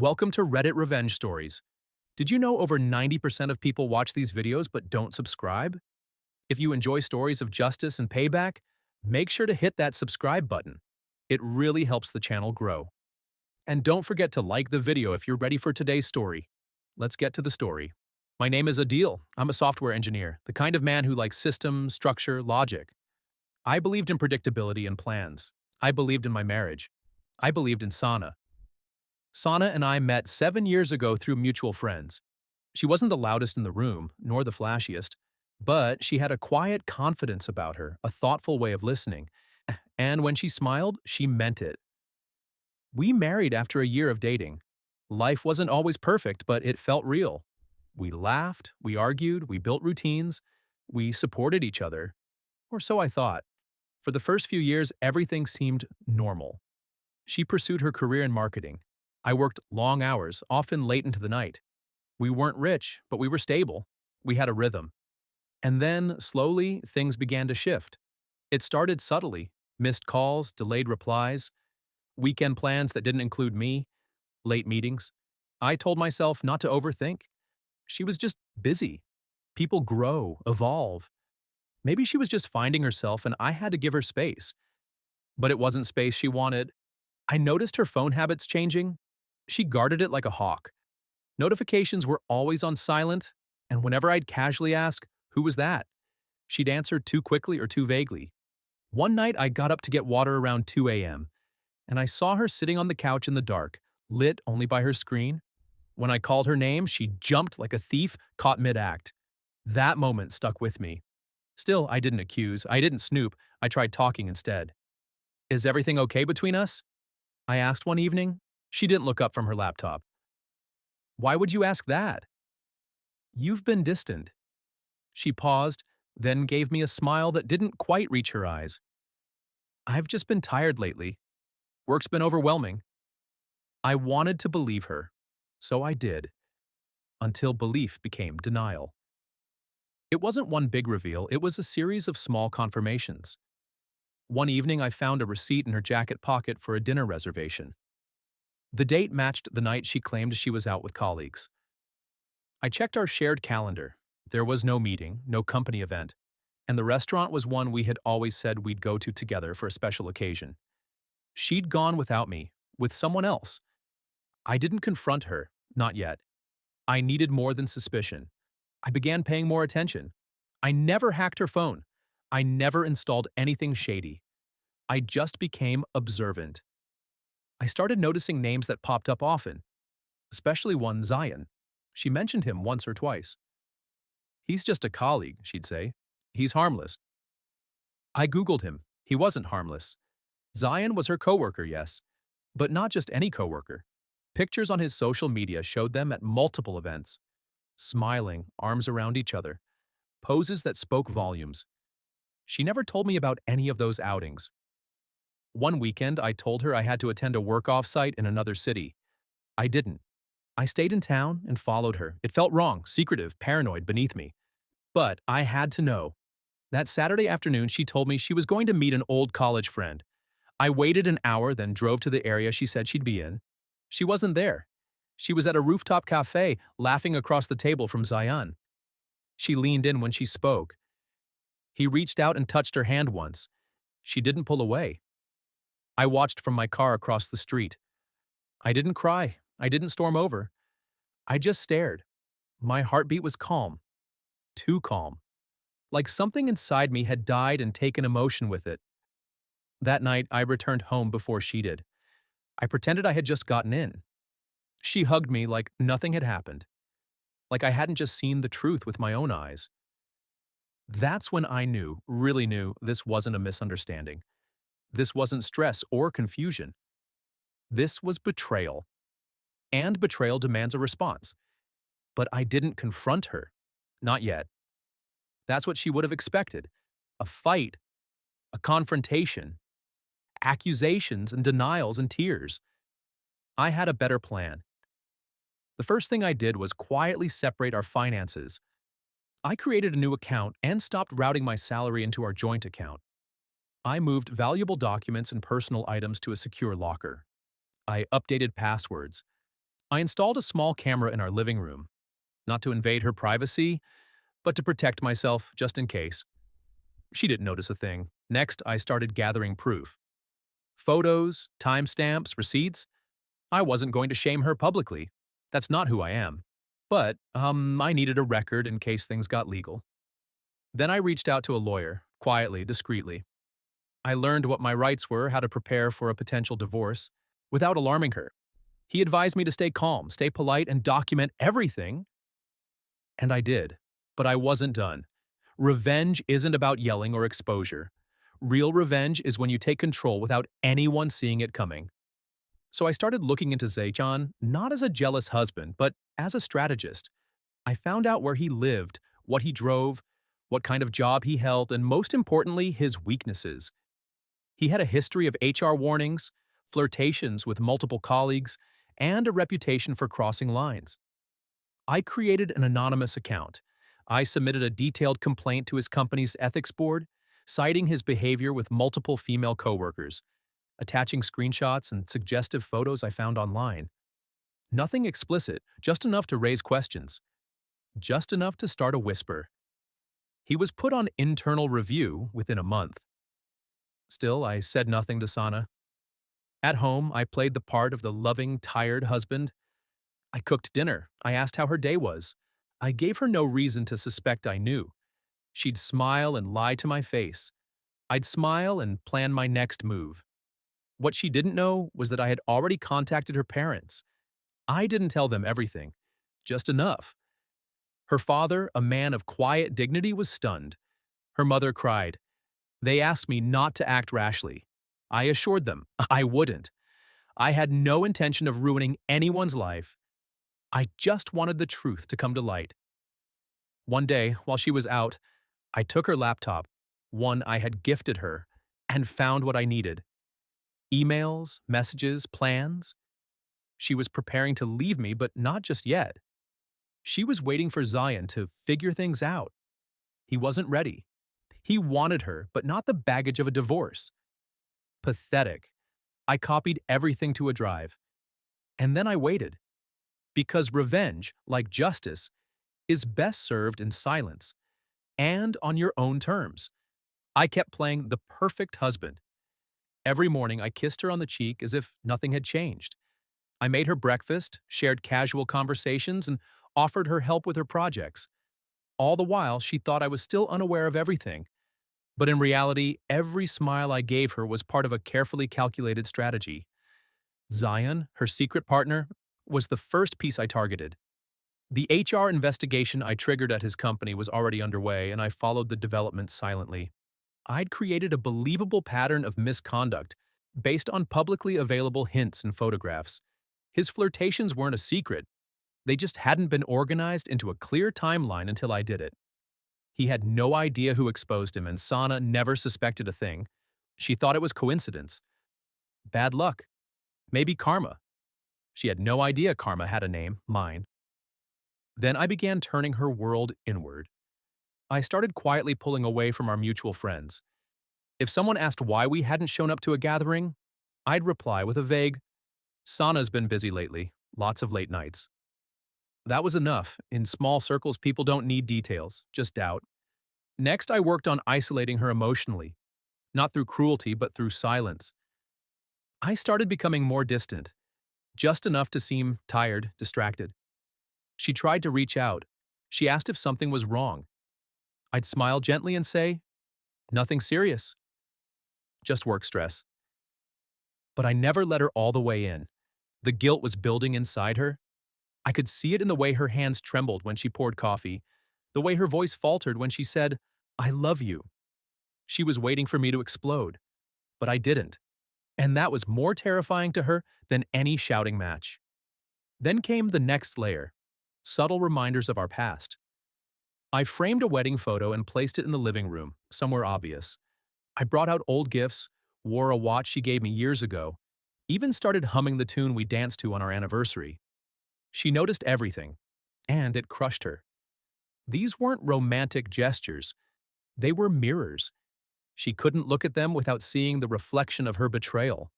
Welcome to Reddit Revenge Stories. Did you know over 90% of people watch these videos but don't subscribe? If you enjoy stories of justice and payback, make sure to hit that subscribe button. It really helps the channel grow. And don't forget to like the video if you're ready for today's story. Let's get to the story. My name is Adil. I'm a software engineer, the kind of man who likes systems, structure, logic. I believed in predictability and plans. I believed in my marriage. I believed in Sana. Sana and I met 7 years ago through mutual friends. She wasn't the loudest in the room, nor the flashiest, but she had a quiet confidence about her, a thoughtful way of listening, and when she smiled, she meant it. We married after a year of dating. Life wasn't always perfect, but it felt real. We laughed, we argued, we built routines, we supported each other, or so I thought. For the first few years, everything seemed normal. She pursued her career in marketing. I worked long hours, often late into the night. We weren't rich, but we were stable. We had a rhythm. And then, slowly, things began to shift. It started subtly: missed calls, delayed replies, weekend plans that didn't include me, late meetings. I told myself not to overthink. She was just busy. People grow, evolve. Maybe she was just finding herself and I had to give her space. But it wasn't space she wanted. I noticed her phone habits changing. She guarded it like a hawk. Notifications were always on silent, and whenever I'd casually ask, "Who was that?" she'd answer too quickly or too vaguely. One night I got up to get water around 2 a.m., and I saw her sitting on the couch in the dark, lit only by her screen. When I called her name, she jumped like a thief caught mid-act. That moment stuck with me. Still, I didn't accuse, I didn't snoop, I tried talking instead. "Is everything okay between us?" I asked one evening. She didn't look up from her laptop. "Why would you ask that?" "You've been distant." She paused, then gave me a smile that didn't quite reach her eyes. "I've just been tired lately. Work's been overwhelming." I wanted to believe her, so I did, until belief became denial. It wasn't one big reveal, it was a series of small confirmations. One evening I found a receipt in her jacket pocket for a dinner reservation. The date matched the night she claimed she was out with colleagues. I checked our shared calendar. There was no meeting, no company event, and the restaurant was one we had always said we'd go to together for a special occasion. She'd gone without me, with someone else. I didn't confront her, not yet. I needed more than suspicion. I began paying more attention. I never hacked her phone. I never installed anything shady. I just became observant. I started noticing names that popped up often, especially one Zion. She mentioned him once or twice. "He's just a colleague," she'd say. "He's harmless." I Googled him. He wasn't harmless. Zion was her coworker, yes, but not just any coworker. Pictures on his social media showed them at multiple events, smiling, arms around each other, poses that spoke volumes. She never told me about any of those outings. One weekend, I told her I had to attend a work offsite in another city. I didn't. I stayed in town and followed her. It felt wrong, secretive, paranoid, beneath me. But I had to know. That Saturday afternoon, she told me she was going to meet an old college friend. I waited an hour, then drove to the area she said she'd be in. She wasn't there. She was at a rooftop cafe, laughing across the table from Zion. She leaned in when she spoke. He reached out and touched her hand once. She didn't pull away. I watched from my car across the street. I didn't cry. I didn't storm over. I just stared. My heartbeat was calm. Too calm. Like something inside me had died and taken emotion with it. That night, I returned home before she did. I pretended I had just gotten in. She hugged me like nothing had happened. Like I hadn't just seen the truth with my own eyes. That's when I knew, really knew, this wasn't a misunderstanding. This wasn't stress or confusion. This was betrayal. And betrayal demands a response. But I didn't confront her. Not yet. That's what she would have expected. A fight. A confrontation. Accusations and denials and tears. I had a better plan. The first thing I did was quietly separate our finances. I created a new account and stopped routing my salary into our joint account. I moved valuable documents and personal items to a secure locker. I updated passwords. I installed a small camera in our living room, not to invade her privacy, but to protect myself just in case. She didn't notice a thing. Next, I started gathering proof. Photos, timestamps, receipts. I wasn't going to shame her publicly. That's not who I am. But, I needed a record in case things got legal. Then I reached out to a lawyer, quietly, discreetly. I learned what my rights were, how to prepare for a potential divorce, without alarming her. He advised me to stay calm, stay polite, and document everything. And I did. But I wasn't done. Revenge isn't about yelling or exposure. Real revenge is when you take control without anyone seeing it coming. So I started looking into Zaychan not as a jealous husband, but as a strategist. I found out where he lived, what he drove, what kind of job he held, and most importantly, his weaknesses. He had a history of HR warnings, flirtations with multiple colleagues, and a reputation for crossing lines. I created an anonymous account. I submitted a detailed complaint to his company's ethics board, citing his behavior with multiple female coworkers, attaching screenshots and suggestive photos I found online. Nothing explicit, just enough to raise questions, just enough to start a whisper. He was put on internal review within a month. Still, I said nothing to Sana. At home, I played the part of the loving, tired husband. I cooked dinner. I asked how her day was. I gave her no reason to suspect I knew. She'd smile and lie to my face. I'd smile and plan my next move. What she didn't know was that I had already contacted her parents. I didn't tell them everything, just enough. Her father, a man of quiet dignity, was stunned. Her mother cried. They asked me not to act rashly. I assured them I wouldn't. I had no intention of ruining anyone's life. I just wanted the truth to come to light. One day, while she was out, I took her laptop, one I had gifted her, and found what I needed. Emails, messages, plans. She was preparing to leave me, but not just yet. She was waiting for Zion to figure things out. He wasn't ready. He wanted her, but not the baggage of a divorce. Pathetic. I copied everything to a drive. And then I waited. Because revenge, like justice, is best served in silence and on your own terms. I kept playing the perfect husband. Every morning I kissed her on the cheek as if nothing had changed. I made her breakfast, shared casual conversations, and offered her help with her projects. All the while, she thought I was still unaware of everything. But in reality, every smile I gave her was part of a carefully calculated strategy. Zion, her secret partner, was the first piece I targeted. The HR investigation I triggered at his company was already underway, and I followed the developments silently. I'd created a believable pattern of misconduct based on publicly available hints and photographs. His flirtations weren't a secret. They just hadn't been organized into a clear timeline until I did it. He had no idea who exposed him, and Sana never suspected a thing. She thought it was coincidence. Bad luck. Maybe karma. She had no idea karma had a name, mine. Then I began turning her world inward. I started quietly pulling away from our mutual friends. If someone asked why we hadn't shown up to a gathering, I'd reply with a vague, Sana's been busy lately, lots of late nights. That was enough. In small circles, people don't need details, just doubt. Next, I worked on isolating her emotionally, not through cruelty, but through silence. I started becoming more distant, just enough to seem tired, distracted. She tried to reach out. She asked if something was wrong. I'd smile gently and say, nothing serious, just work stress. But I never let her all the way in. The guilt was building inside her. I could see it in the way her hands trembled when she poured coffee, the way her voice faltered when she said, I love you. She was waiting for me to explode, but I didn't. And that was more terrifying to her than any shouting match. Then came the next layer, subtle reminders of our past. I framed a wedding photo and placed it in the living room, somewhere obvious. I brought out old gifts, wore a watch she gave me years ago, even started humming the tune we danced to on our anniversary. She noticed everything, and it crushed her. These weren't romantic gestures. They were mirrors. She couldn't look at them without seeing the reflection of her betrayal.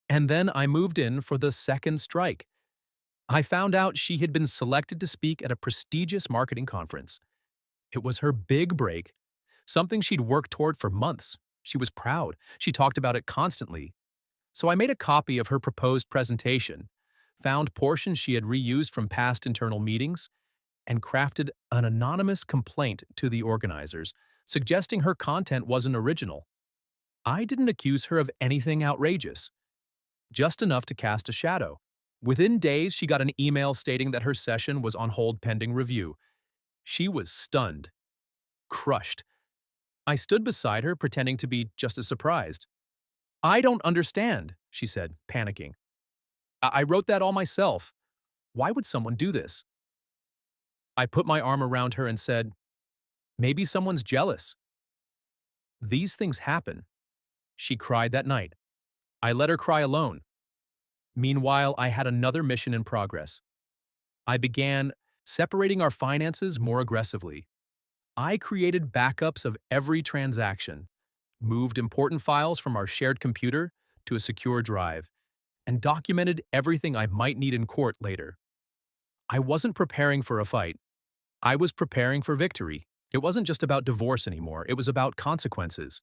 And then I moved in for the second strike. I found out she had been selected to speak at a prestigious marketing conference. It was her big break, something she'd worked toward for months. She was proud. She talked about it constantly. So I made a copy of her proposed presentation, found portions she had reused from past internal meetings, and crafted an anonymous complaint to the organizers, suggesting her content wasn't original. I didn't accuse her of anything outrageous, just enough to cast a shadow. Within days, she got an email stating that her session was on hold pending review. She was stunned, crushed. I stood beside her, pretending to be just as surprised. "I don't understand," she said, panicking. I wrote that all myself. Why would someone do this?" I put my arm around her and said, "Maybe someone's jealous. These things happen." She cried that night. I let her cry alone. Meanwhile, I had another mission in progress. I began separating our finances more aggressively. I created backups of every transaction, moved important files from our shared computer to a secure drive, and documented everything I might need in court later. I wasn't preparing for a fight. I was preparing for victory. It wasn't just about divorce anymore, it was about consequences.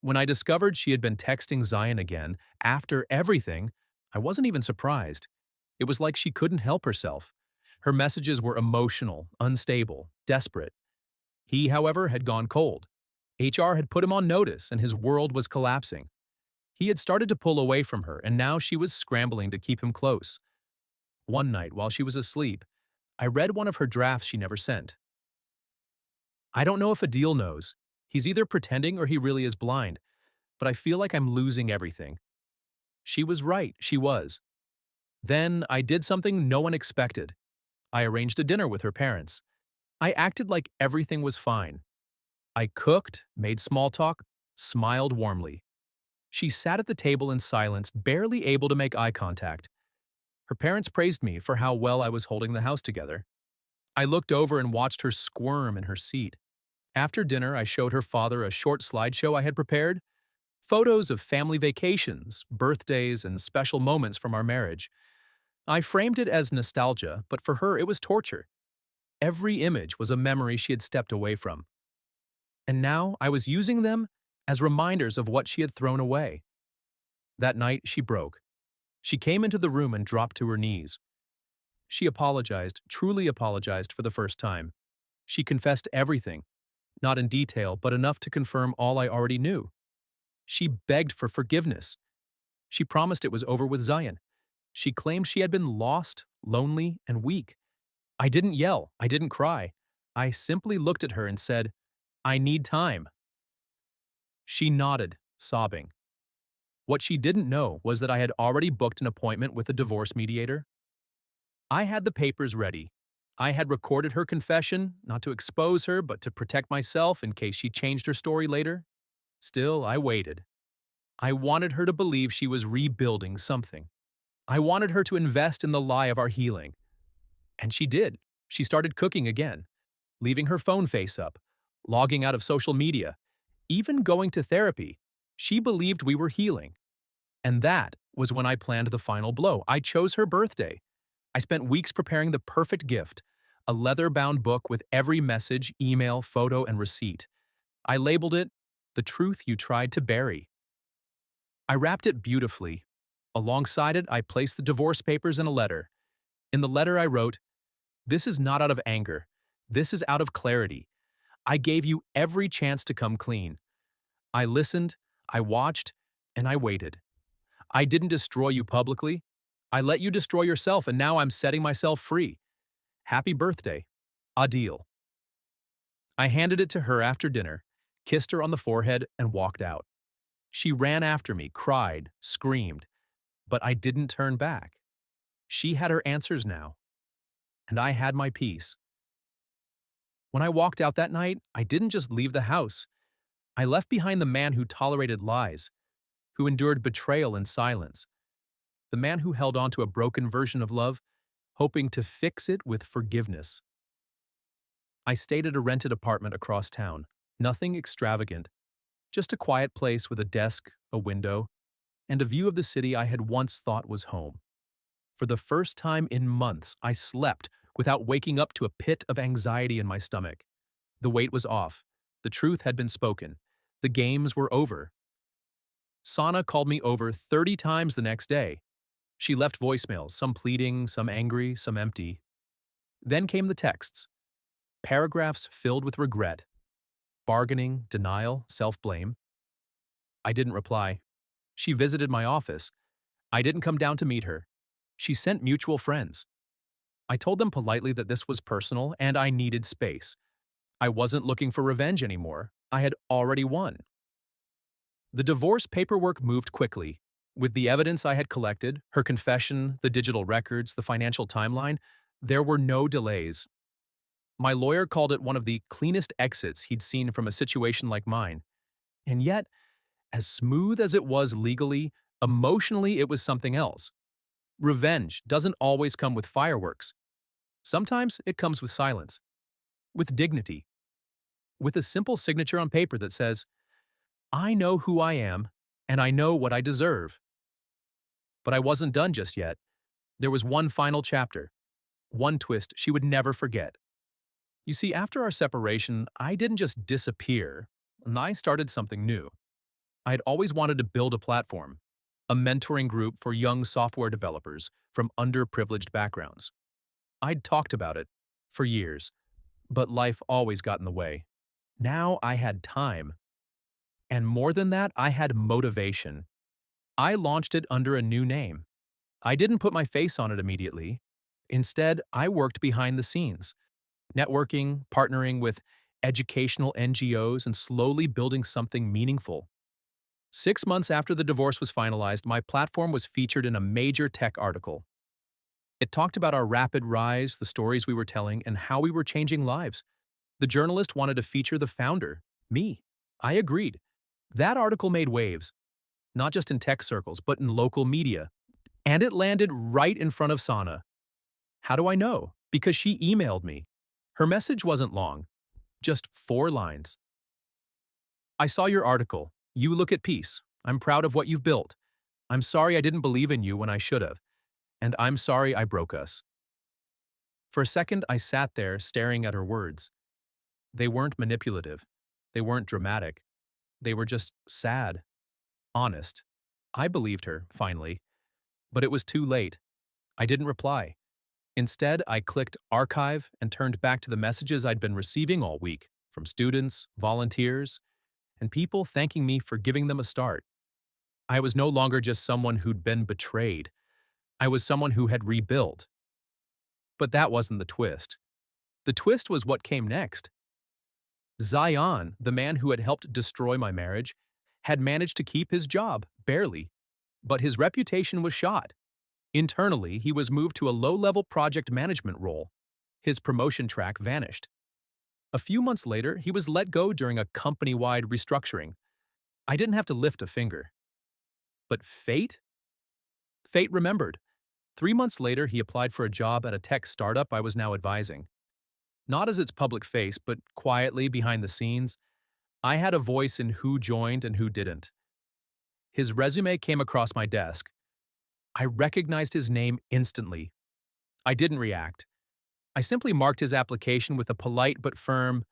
When I discovered she had been texting Zion again after everything, I wasn't even surprised. It was like she couldn't help herself. Her messages were emotional, unstable, desperate. He, however, had gone cold. HR had put him on notice, and his world was collapsing. He had started to pull away from her, and now she was scrambling to keep him close. One night, while she was asleep, I read one of her drafts she never sent. "I don't know if Adil knows. He's either pretending or he really is blind, but I feel like I'm losing everything." She was right, she was. Then I did something no one expected. I arranged a dinner with her parents. I acted like everything was fine. I cooked, made small talk, smiled warmly. She sat at the table in silence, barely able to make eye contact. Her parents praised me for how well I was holding the house together. I looked over and watched her squirm in her seat. After dinner, I showed her father a short slideshow I had prepared, photos of family vacations, birthdays, and special moments from our marriage. I framed it as nostalgia, but for her it was torture. Every image was a memory she had stepped away from. And now I was using them as reminders of what she had thrown away. That night, she broke. She came into the room and dropped to her knees. She apologized, truly apologized for the first time. She confessed everything, not in detail, but enough to confirm all I already knew. She begged for forgiveness. She promised it was over with Zion. She claimed she had been lost, lonely, and weak. I didn't yell. I didn't cry. I simply looked at her and said, "I need time." She nodded, sobbing. What she didn't know was that I had already booked an appointment with a divorce mediator. I had the papers ready. I had recorded her confession, not to expose her, but to protect myself in case she changed her story later. Still, I waited. I wanted her to believe she was rebuilding something. I wanted her to invest in the lie of our healing. And she did. She started cooking again, leaving her phone face up, logging out of social media, even going to therapy. She believed we were healing. And that was when I planned the final blow. I chose her birthday. I spent weeks preparing the perfect gift, a leather-bound book with every message, email, photo, and receipt. I labeled it, "The Truth You Tried to Bury." I wrapped it beautifully. Alongside it, I placed the divorce papers in a letter. In the letter, I wrote, "This is not out of anger. This is out of clarity. I gave you every chance to come clean. I listened, I watched, and I waited. I didn't destroy you publicly. I let you destroy yourself, and now I'm setting myself free. Happy birthday. Adil." I handed it to her after dinner, kissed her on the forehead, and walked out. She ran after me, cried, screamed, but I didn't turn back. She had her answers now, and I had my peace. When I walked out that night, I didn't just leave the house. I left behind the man who tolerated lies, who endured betrayal in silence, the man who held on to a broken version of love, hoping to fix it with forgiveness. I stayed at a rented apartment across town, nothing extravagant, just a quiet place with a desk, a window, and a view of the city I had once thought was home. For the first time in months, I slept without waking up to a pit of anxiety in my stomach. The weight was off. The truth had been spoken. The games were over. Sana called me over 30 times the next day. She left voicemails, some pleading, some angry, some empty. Then came the texts, paragraphs filled with regret, bargaining, denial, self-blame. I didn't reply. She visited my office. I didn't come down to meet her. She sent mutual friends. I told them politely that this was personal and I needed space. I wasn't looking for revenge anymore. I had already won. The divorce paperwork moved quickly. With the evidence I had collected, her confession, the digital records, the financial timeline, there were no delays. My lawyer called it one of the cleanest exits he'd seen from a situation like mine. And yet, as smooth as it was legally, emotionally it was something else. Revenge doesn't always come with fireworks. Sometimes it comes with silence, with dignity, with a simple signature on paper that says, I know who I am, and I know what I deserve. But I wasn't done just yet. There was one final chapter, one twist she would never forget. You see, after our separation, I didn't just disappear, and I started something new. I had always wanted to build a platform, a mentoring group for young software developers from underprivileged backgrounds. I'd talked about it for years, but life always got in the way. Now I had time. And more than that, I had motivation. I launched it under a new name. I didn't put my face on it immediately. Instead, I worked behind the scenes, networking, partnering with educational NGOs, and slowly building something meaningful. 6 months after the divorce was finalized, my platform was featured in a major tech article. It talked about our rapid rise, the stories we were telling, and how we were changing lives. The journalist wanted to feature the founder, me. I agreed. That article made waves, not just in tech circles, but in local media. And it landed right in front of Sana. How do I know? Because she emailed me. Her message wasn't long, just 4 lines. I saw your article. You look at peace. I'm proud of what you've built. I'm sorry I didn't believe in you when I should have. And I'm sorry I broke us. For a second, I sat there staring at her words. They weren't manipulative. They weren't dramatic. They were just sad, honest. I believed her, finally. But it was too late. I didn't reply. Instead, I clicked archive and turned back to the messages I'd been receiving all week from students, volunteers, and people thanking me for giving them a start. I was no longer just someone who'd been betrayed. I was someone who had rebuilt. But that wasn't the twist. The twist was what came next. Zion, the man who had helped destroy my marriage, had managed to keep his job, barely. But his reputation was shot. Internally, he was moved to a low-level project management role. His promotion track vanished. A few months later, he was let go during a company-wide restructuring. I didn't have to lift a finger. But fate? Fate remembered. 3 months later, he applied for a job at a tech startup I was now advising. Not as its public face, but quietly behind the scenes, I had a voice in who joined and who didn't. His resume came across my desk. I recognized his name instantly. I didn't react. I simply marked his application with a polite but firm,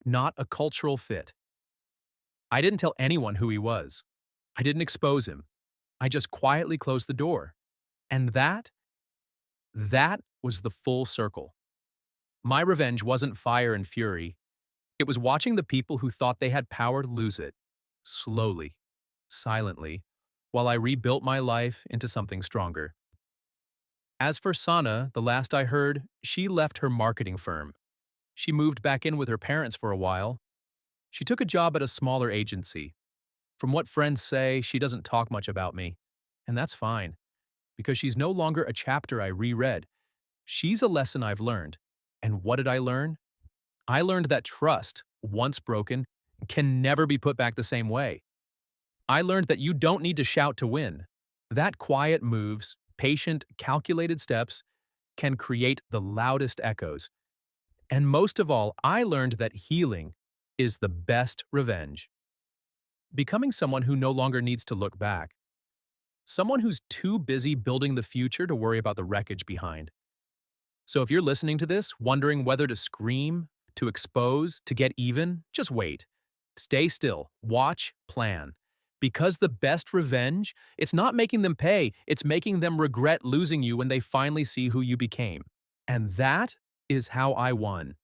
not a cultural fit. I didn't tell anyone who he was. I didn't expose him. I just quietly closed the door. And that was the full circle. My revenge wasn't fire and fury. It was watching the people who thought they had power lose it, slowly, silently, while I rebuilt my life into something stronger. As for Sana, the last I heard, she left her marketing firm. She moved back in with her parents for a while. She took a job at a smaller agency. From what friends say, she doesn't talk much about me. And that's fine, because she's no longer a chapter I reread. She's a lesson I've learned. And what did I learn? I learned that trust, once broken, can never be put back the same way. I learned that you don't need to shout to win. That quiet moves, patient, calculated steps can create the loudest echoes. And most of all, I learned that healing is the best revenge. Becoming someone who no longer needs to look back. Someone who's too busy building the future to worry about the wreckage behind. So if you're listening to this, wondering whether to scream, to expose, to get even, just wait. Stay still, watch, plan. Because the best revenge, it's not making them pay, it's making them regret losing you when they finally see who you became. And that is how I won.